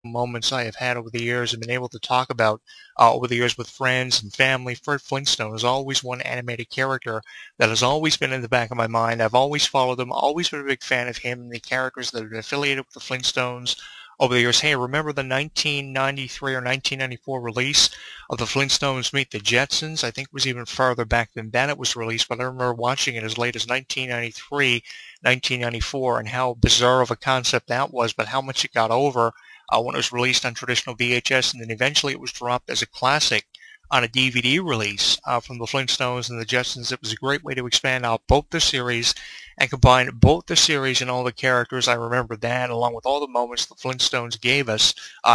moments I have had over the years and been able to talk about over the years with friends and family. Fred Flintstone is always one animated character that has always been in the back of my mind. I've always followed him, always been a big fan of him and the characters that have been affiliated with the Flintstones over the years. Hey, remember the 1993 or 1994 release of the Flintstones Meet the Jetsons? I think it was even farther back than that it was released, but I remember watching it as late as 1993, 1994, and how bizarre of a concept that was, but how much it got over when it was released on traditional VHS, and then eventually it was dropped as a classic on a DVD release from the Flintstones and the Jetsons. It was a great way to expand out both the series and combine both the series and all the characters. I remember that, along with all the moments the Flintstones gave us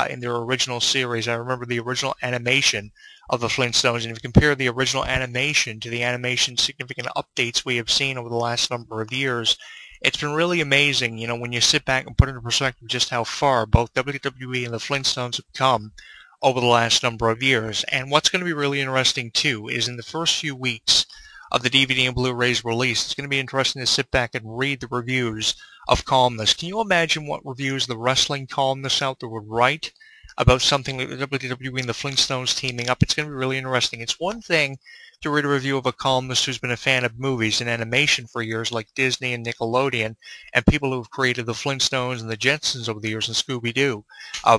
in their original series. I remember the original animation of the Flintstones, and if you compare the original animation to the animation significant updates we have seen over the last number of years, it's been really amazing, you know, when you sit back and put into perspective just how far both WWE and the Flintstones have come over the last number of years. And what's going to be really interesting, too, is in the first few weeks of the DVD and Blu-rays release, it's going to be interesting to sit back and read the reviews of columnists. Can you imagine what reviews the wrestling columnists out there would write about something like the WWE and the Flintstones teaming up? It's going to be really interesting. It's one thing to read a review of a columnist who's been a fan of movies and animation for years, like Disney and Nickelodeon, and people who have created the Flintstones and the Jetsons over the years and Scooby-Doo.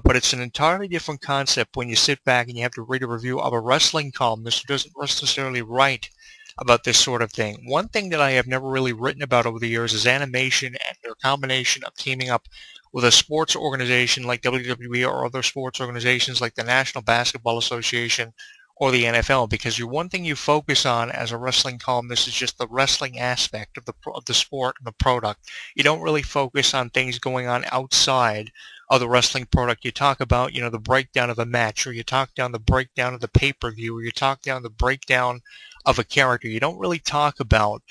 But it's an entirely different concept when you sit back and you have to read a review of a wrestling columnist who doesn't necessarily write about this sort of thing. One thing that I have never really written about over the years is animation and their combination of teaming up with a sports organization like WWE or other sports organizations like the National Basketball Association or the NFL, because one thing you focus on as a wrestling columnist is just the wrestling aspect of the sport and the product. You don't really focus on things going on outside of the wrestling product. You talk about, you know, the breakdown of the match, or you talk down the breakdown of the pay-per-view, or you talk down the breakdown of a character. You don't really talk about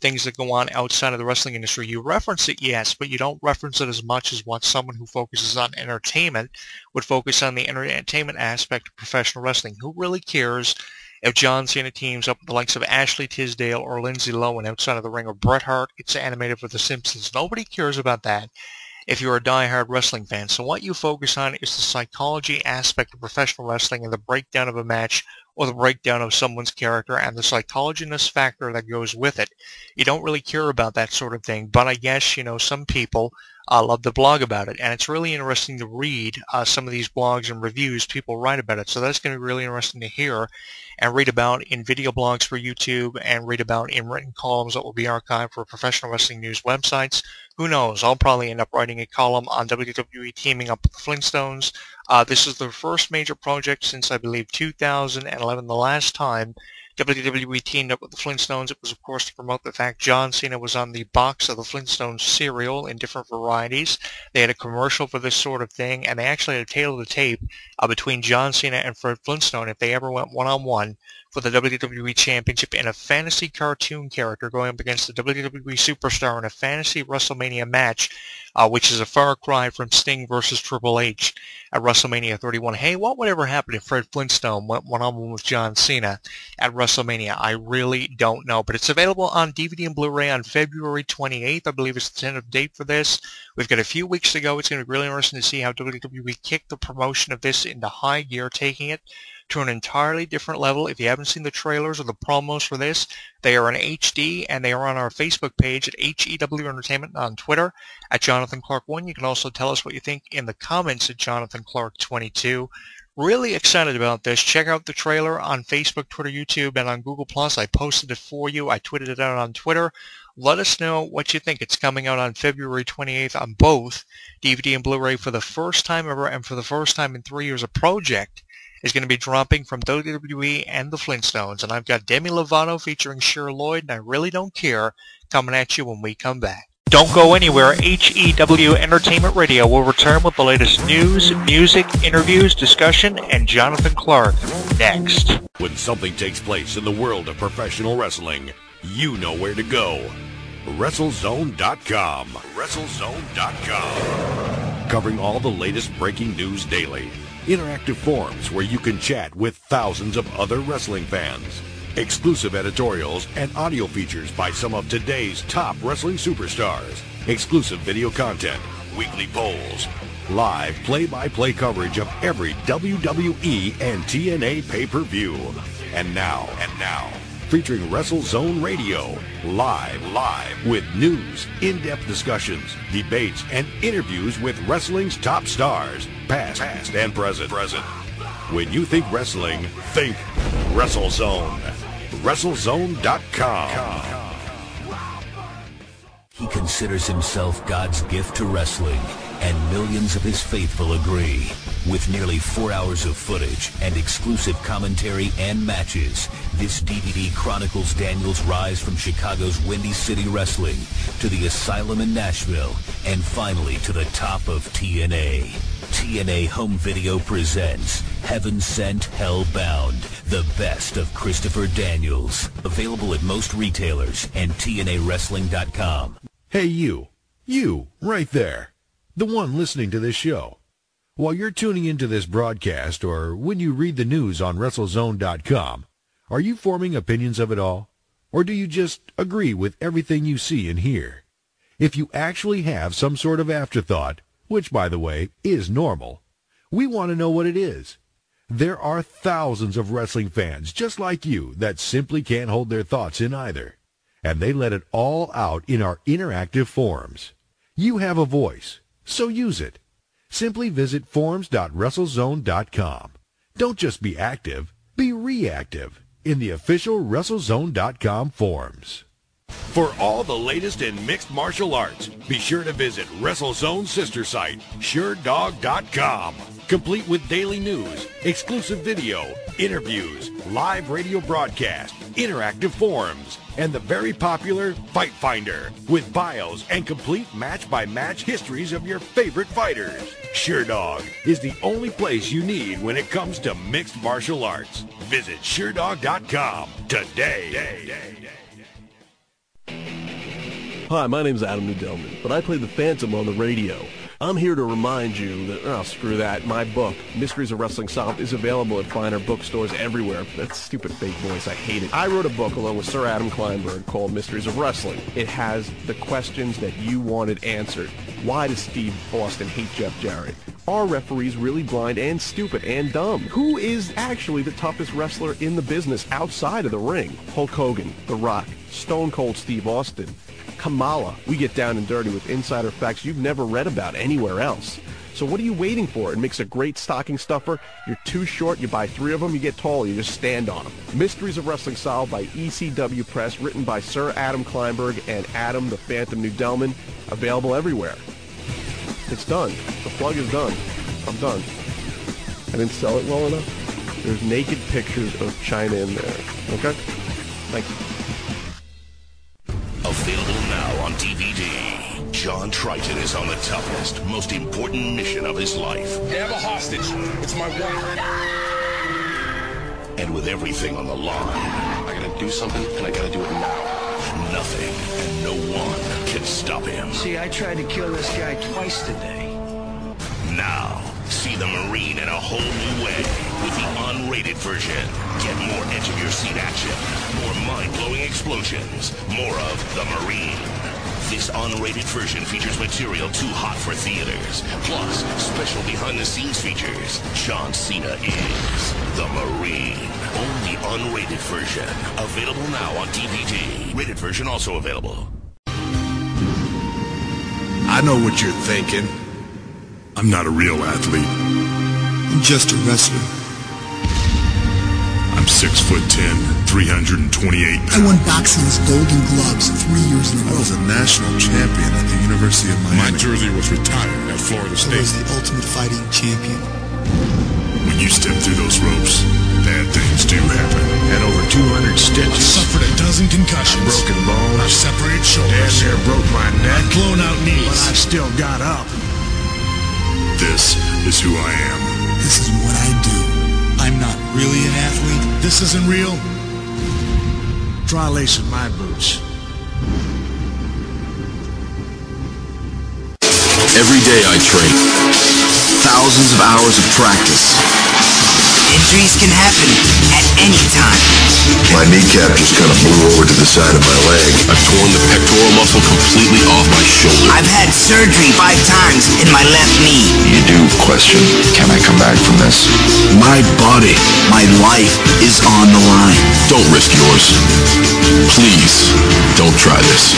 things that go on outside of the wrestling industry. You reference it, yes, but you don't reference it as much as what someone who focuses on entertainment would focus on, the entertainment aspect of professional wrestling. Who really cares if John Cena teams up with the likes of Ashley Tisdale or Lindsay Lohan outside of the ring, or Bret Hart gets animated for The Simpsons? Nobody cares about that if you're a die-hard wrestling fan. So what you focus on is the psychology aspect of professional wrestling and the breakdown of a match or the breakdown of someone's character and the psychologist factor that goes with it. You don't really care about that sort of thing, but I guess, you know, some people love to blog about it, and it's really interesting to read some of these blogs and reviews people write about it. So that's going to be really interesting to hear and read about in video blogs for YouTube, and read about in written columns that will be archived for professional wrestling news websites. Who knows? I'll probably end up writing a column on WWE teaming up with the Flintstones. This is the first major project since, I believe, 2011, the last time WWE teamed up with the Flintstones. It was, of course, to promote the fact John Cena was on the box of the Flintstones cereal in different varieties. They had a commercial for this sort of thing, and they actually had a tail of the tape between John Cena and Fred Flintstone if they ever went one-on-one for the WWE Championship in a fantasy cartoon character going up against the WWE Superstar in a fantasy WrestleMania match, which is a far cry from Sting versus Triple H at WrestleMania 31. Hey, what would ever happen if Fred Flintstone went one-on-one with John Cena at WrestleMania? I really don't know, but it's available on DVD and Blu-ray on February 28th. I believe it's the tentative date for this. We've got a few weeks to go. It's going to be really interesting to see how WWE kicked the promotion of this into high gear, taking it to an entirely different level. If you haven't seen the trailers or the promos for this, they are in HD, and they are on our Facebook page at HEW Entertainment, on Twitter at Jonathan Clarke 1. You can also tell us what you think in the comments at Jonathan Clarke 22. Really excited about this. Check out the trailer on Facebook, Twitter, YouTube, and on Google+. I posted it for you. I tweeted it out on Twitter. Let us know what you think. It's coming out on February 28th on both DVD and Blu-ray for the first time ever, and for the first time in 3 years. A project is going to be dropping from WWE and the Flintstones. And I've got Demi Lovato featuring Cher Lloyd, and I really don't care, coming at you when we come back. Don't go anywhere. HEW Entertainment Radio will return with the latest news, music, interviews, discussion, and Jonathan Clarke next. When something takes place in the world of professional wrestling, you know where to go. WrestleZone.com. WrestleZone.com. Covering all the latest breaking news daily. Interactive forums where you can chat with thousands of other wrestling fans. Exclusive editorials and audio features by some of today's top wrestling superstars. Exclusive video content, weekly polls, Live play-by-play coverage of every WWE and TNA pay-per-view. And now, featuring WrestleZone Radio, live with news, in-depth discussions, debates, and interviews with wrestling's top stars, past and present. When you think wrestling, think WrestleZone. WrestleZone.com. He considers himself God's gift to wrestling, and millions of his faithful agree. With nearly 4 hours of footage and exclusive commentary and matches, this DVD chronicles Daniels' rise from Chicago's Windy City Wrestling to the Asylum in Nashville, and finally to the top of TNA. TNA Home Video presents Heaven Sent, Hell Bound, the best of Christopher Daniels. Available at most retailers and TNAWrestling.com. Hey you right there, the one listening to this show. While you're tuning into this broadcast or when you read the news on WrestleZone.com, are you forming opinions of it all? Or do you just agree with everything you see and hear? If you actually have some sort of afterthought, which by the way is normal, we want to know what it is. There are thousands of wrestling fans just like you that simply can't hold their thoughts in either. And they let it all out in our interactive forums. You have a voice, so use it. Simply visit forums.WrestleZone.com. Don't just be active, be reactive in the official WrestleZone.com forums. For all the latest in mixed martial arts, be sure to visit WrestleZone's sister site, SureDog.com. Complete with daily news, exclusive video, interviews, live radio broadcast, interactive forums, and the very popular Fight Finder with bios and complete match-by-match histories of your favorite fighters. SureDog is the only place you need when it comes to mixed martial arts. Visit SureDog.com today. Hi, my name's Adam Nudelman, but I play the Phantom on the radio. I'm here to remind you that, oh, screw that, my book, Mysteries of Wrestling Solved, is available at finer bookstores everywhere. That stupid fake voice, I hate it. I wrote a book along with Sir Adam Kleinberg called Mysteries of Wrestling. It has the questions that you wanted answered. Why does Steve Austin hate Jeff Jarrett? Are referees really blind and stupid and dumb? Who is actually the toughest wrestler in the business outside of the ring? Hulk Hogan, The Rock, Stone Cold Steve Austin, Kamala. We get down and dirty with insider facts you've never read about anywhere else. So what are you waiting for? It makes a great stocking stuffer. You're too short, you buy 3 of them, you get tall, you just stand on them. Mysteries of Wrestling Solved by ECW Press, written by Sir Adam Kleinberg and Adam the Phantom Nudelman. Available everywhere. It's done. The plug is done. I'm done. I didn't sell it well enough. There's naked pictures of China in there. Okay? Thank you. Available now on DVD. John Triton is on the toughest, most important mission of his life. They have a hostage. It's my wife. And with everything on the line, I gotta do something, and I gotta do it now. nothing and no one can stop him. See, I tried to kill this guy twice today. Now, see the Marine in a whole new way with the unrated version. Get more edge-of-your-seat action, more mind-blowing explosions, more of the Marine. This unrated version features material too hot for theaters, plus special behind-the-scenes features. John Cena is the Marine. Only unrated version. Available now on DVD. Rated version also available. I know what you're thinking. I'm not a real athlete. I'm just a wrestler. I'm 6'10", 328 pounds. I won boxing's Golden Gloves 3 years in a row. I was a national champion at the University of Miami. My jersey was retired at Florida State. I was the ultimate fighting champion. When you step through those ropes, bad things do happen. Had over 200 stitches. I suffered a dozen concussions. Broken bones. I separated shoulders. Damn near broke my neck. Blown out knees. But I still got up. This is who I am. This is what I do. I'm not really an athlete. This isn't real. Try lacing my boots. Every day I train. Thousands of hours of practice. Injuries can happen at any time. My kneecap just blew over to the side of my leg. I've torn the pectoral muscle completely off my shoulder. I've had surgery 5 times in my left knee. You do question, can I come back from this? My body, my life is on the line. Don't risk yours. Please, don't try this.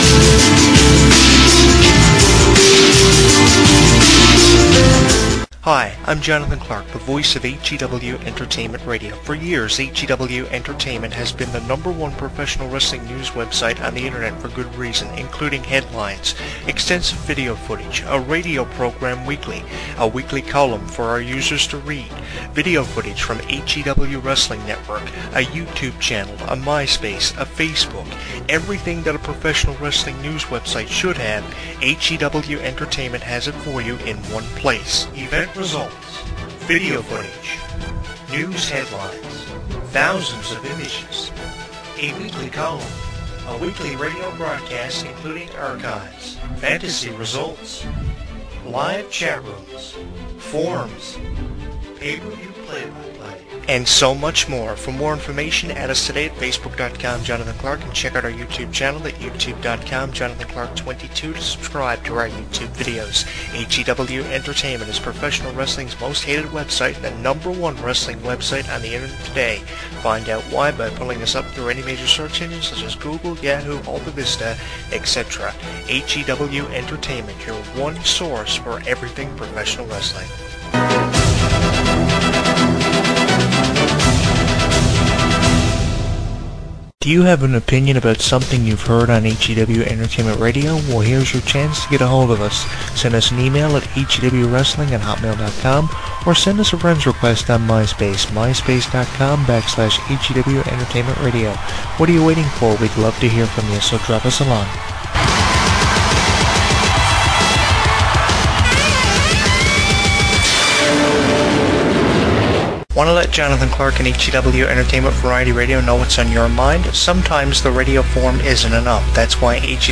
Hi, I'm Jonathan Clarke, the voice of HEW Entertainment Radio. For years, HEW Entertainment has been the #1 professional wrestling news website on the internet for good reason, including headlines, extensive video footage, a radio program weekly, a weekly column for our users to read, video footage from HEW Wrestling Network, a YouTube channel, a MySpace, a Facebook, everything that a professional wrestling news website should have. HEW Entertainment has it for you in one place. Event results, video footage, news headlines, thousands of images, a weekly column, a weekly radio broadcast including archives, fantasy results, live chat rooms, forums, pay-per-view play-by-play, and so much more. For more information, add us today at facebook.com Jonathan Clarke and check out our YouTube channel at youtube.com Jonathan Clarke 22 to subscribe to our YouTube videos. HEW Entertainment is professional wrestling's most hated website and the #1 wrestling website on the internet today. Find out why by pulling us up through any major search engines such as Google, Yahoo, Alta Vista, etc. HEW Entertainment, your one source for everything professional wrestling. Do you have an opinion about something you've heard on HEW Entertainment Radio? Well, here's your chance to get a hold of us. Send us an email at hewwrestling@hotmail.com or send us a friend's request on MySpace, myspace.com/HEW Entertainment Radio. What are you waiting for? We'd love to hear from you, so drop us a line. Want to let Jonathan Clarke and HEW Entertainment Variety Radio know what's on your mind? Sometimes the radio form isn't enough. That's why HEW